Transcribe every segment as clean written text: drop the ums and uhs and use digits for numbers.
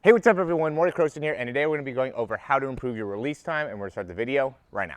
Hey, what's up everyone? Morey Croson here, and today we're going to be going over how to improve your release time, and we're going to start the video right now.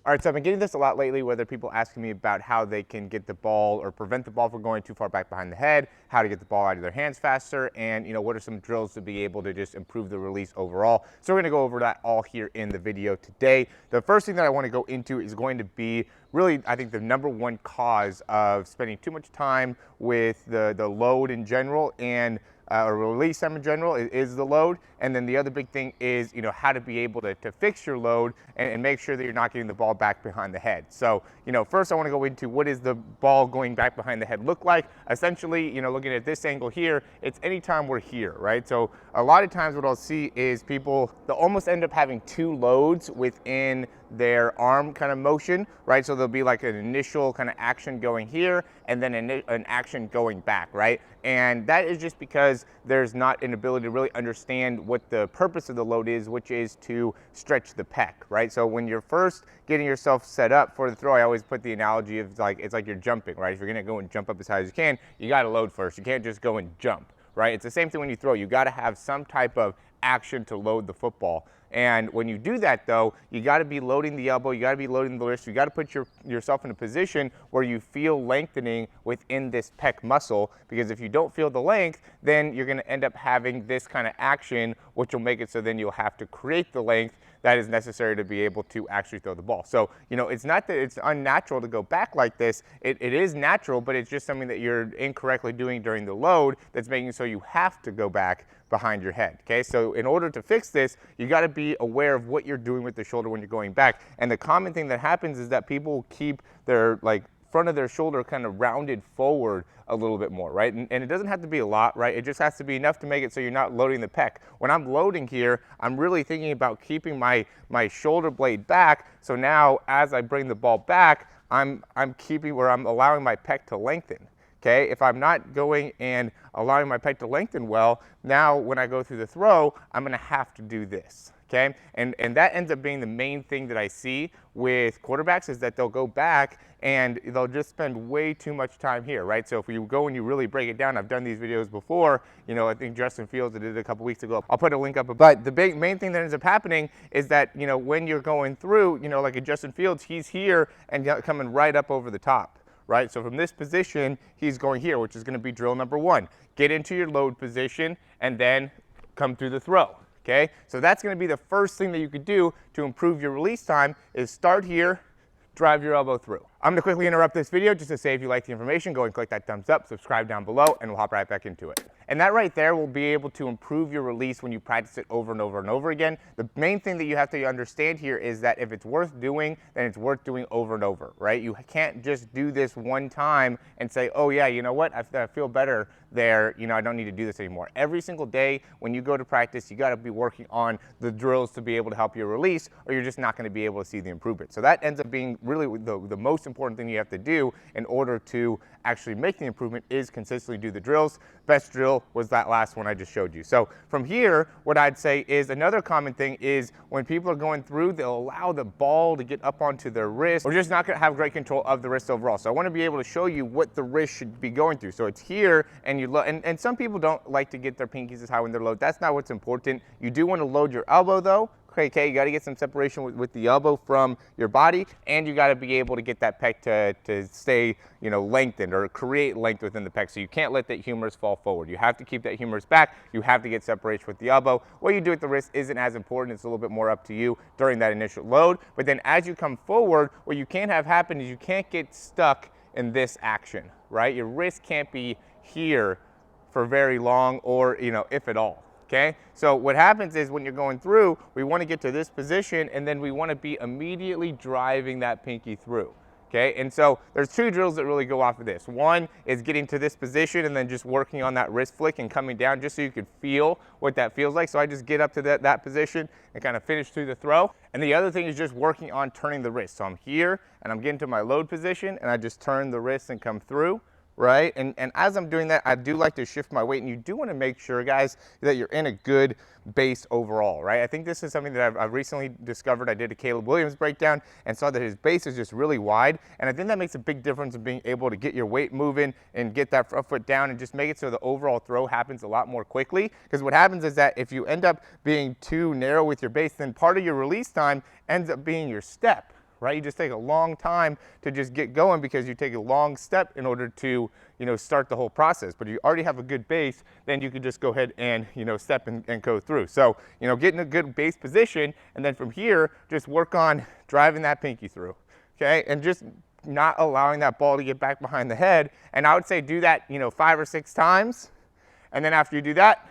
All right, so I've been getting this a lot lately, whether people asking me about how they can get the ball or prevent the ball from going too far back behind the head, how to get the ball out of their hands faster, and what are some drills to be able to just improve the release overall. So we're gonna go over that all here in the video today. The first thing that I wanna go into is going to be really, I think, the #1 cause of spending too much time with the load in general and or release time in general is the load. And then the other big thing is, how to be able to fix your load and make sure that you're not getting the ball back behind the head. So, first I want to go into what is the ball going back behind the head look like. Essentially, looking at this angle here, it's anytime we're here, right? So a lot of times what I'll see is people, they'll almost end up having two loads within their arm kind of motion, right? So there'll be like an initial kind of action going here and then an action going back, right? And that is just because there's not an ability to really understand what the purpose of the load is, which is to stretch the pec, right? So when you're first getting yourself set up for the throw, I always put the analogy of it's like you're jumping, right? If you're gonna go and jump up as high as you can, you gotta load first. You can't just go and jump, right? It's the same thing when you throw. You gotta have some type of action to load the football. And when you do that though, you gotta be loading the elbow, you gotta be loading the wrist, you gotta put yourself in a position where you feel lengthening within this pec muscle, because if you don't feel the length, then you're gonna end up having this kind of action, which will make it so then you'll have to create the length that is necessary to be able to actually throw the ball. So, it's not that it's unnatural to go back like this. It is natural, but it's just something that you're incorrectly doing during the load that's making it so you have to go back behind your head, okay? So in order to fix this, you gotta be aware of what you're doing with the shoulder when you're going back. And the common thing that happens is that people keep their front of their shoulder kind of rounded forward a little bit more, right? And it doesn't have to be a lot, right? It just has to be enough to make it so you're not loading the pec. When I'm loading here, I'm really thinking about keeping my shoulder blade back. So now as I bring the ball back, I'm allowing my pec to lengthen. Okay, if I'm not going and allowing my pec to lengthen well, now when I go through the throw, I'm gonna have to do this, okay? And that ends up being the main thing that I see with quarterbacks, is that they'll go back and they'll just spend way too much time here, right? So if you go and you really break it down, I've done these videos before, I think Justin Fields did it a couple weeks ago. I'll put a link up. But the main thing that ends up happening is that, when you're going through, like a Justin Fields, he's here and coming right up over the top. Right, so from this position, he's going here, which is going to be drill #1. Get into your load position and then come through the throw, okay? So that's going to be the first thing that you could do to improve your release time, is start here, drive your elbow through. I'm going to quickly interrupt this video just to say, if you like the information, go and click that thumbs up, subscribe down below, and we'll hop right back into it. And that right there will be able to improve your release when you practice it over and over and over again. The main thing that you have to understand here is that if it's worth doing, then it's worth doing over and over, right? You can't just do this one time and say, oh yeah, you know what, I feel better there, I don't need to do this anymore. Every single day when you go to practice, you gotta be working on the drills to be able to help you release, or you're just not gonna be able to see the improvement. So that ends up being really the most important thing you have to do in order to actually make the improvement, is consistently do the drills. Best drill was that last one I just showed you. So from here, what I'd say is another common thing is when people are going through, they'll allow the ball to get up onto their wrist, or just not gonna have great control of the wrist overall. So I wanna be able to show you what the wrist should be going through. So it's here, and and some people don't like to get their pinkies as high when they're low. That's not what's important. You do wanna load your elbow though. Okay, you gotta get some separation with the elbow from your body, and you gotta be able to get that pec to stay, lengthened, or create length within the pec. So you can't let that humerus fall forward. You have to keep that humerus back. You have to get separation with the elbow. What you do with the wrist isn't as important. It's a little bit more up to you during that initial load. But then as you come forward, what you can't have happen is you can't get stuck in this action, right? Your wrist can't be here for very long, or, if at all. Okay, so what happens is when you're going through, we want to get to this position, and then we want to be immediately driving that pinky through. Okay, and so there's two drills that really go off of this. One is getting to this position and then just working on that wrist flick and coming down, just so you can feel what that feels like. So I just get up to that position and kind of finish through the throw. And the other thing is just working on turning the wrist. So I'm here and I'm getting to my load position, and I just turn the wrist and come through, right? And as I'm doing that, I do like to shift my weight, and you do want to make sure, guys, that you're in a good base overall, right? I think this is something that I've recently discovered. I did a Caleb Williams breakdown and saw that his base is just really wide, and I think that makes a big difference in being able to get your weight moving and get that front foot down and just make it so the overall throw happens a lot more quickly. Because what happens is that if you end up being too narrow with your base, then part of your release time ends up being your step, right? You just take a long time to just get going because you take a long step in order to, start the whole process. But if you already have a good base, then you can just go ahead and, step and go through. So, getting a good base position, and then from here, just work on driving that pinky through, okay? And just not allowing that ball to get back behind the head. And I would say do that, 5 or 6 times. And then after you do that,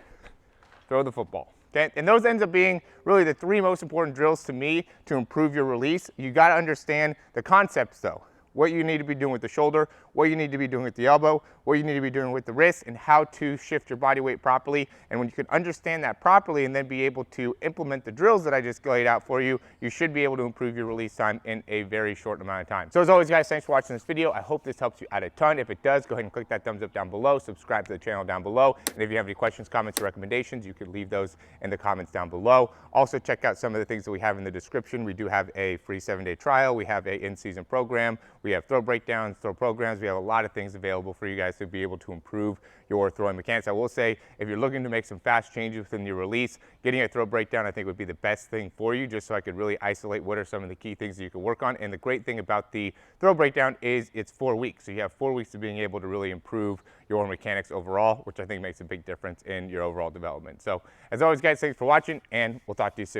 throw the football. Okay? And those ends up being really the 3 most important drills to me to improve your release. You got to understand the concepts though. What you need to be doing with the shoulder, what you need to be doing with the elbow, what you need to be doing with the wrist, and how to shift your body weight properly. And when you can understand that properly and then be able to implement the drills that I just laid out for you, you should be able to improve your release time in a very short amount of time. So as always, guys, thanks for watching this video. I hope this helps you out a ton. If it does, go ahead and click that thumbs up down below, subscribe to the channel down below. And if you have any questions, comments, or recommendations, you can leave those in the comments down below. Also, check out some of the things that we have in the description. We do have a free 7-day trial. We have a in-season program. We have throw breakdowns, throw programs. We have a lot of things available for you guys to be able to improve your throwing mechanics. I will say, if you're looking to make some fast changes within your release, getting a throw breakdown I think would be the best thing for you, just so I could really isolate what are some of the key things that you can work on. And the great thing about the throw breakdown is it's 4 weeks. So you have 4 weeks of being able to really improve your mechanics overall, which I think makes a big difference in your overall development. So as always, guys, thanks for watching, and we'll talk to you soon.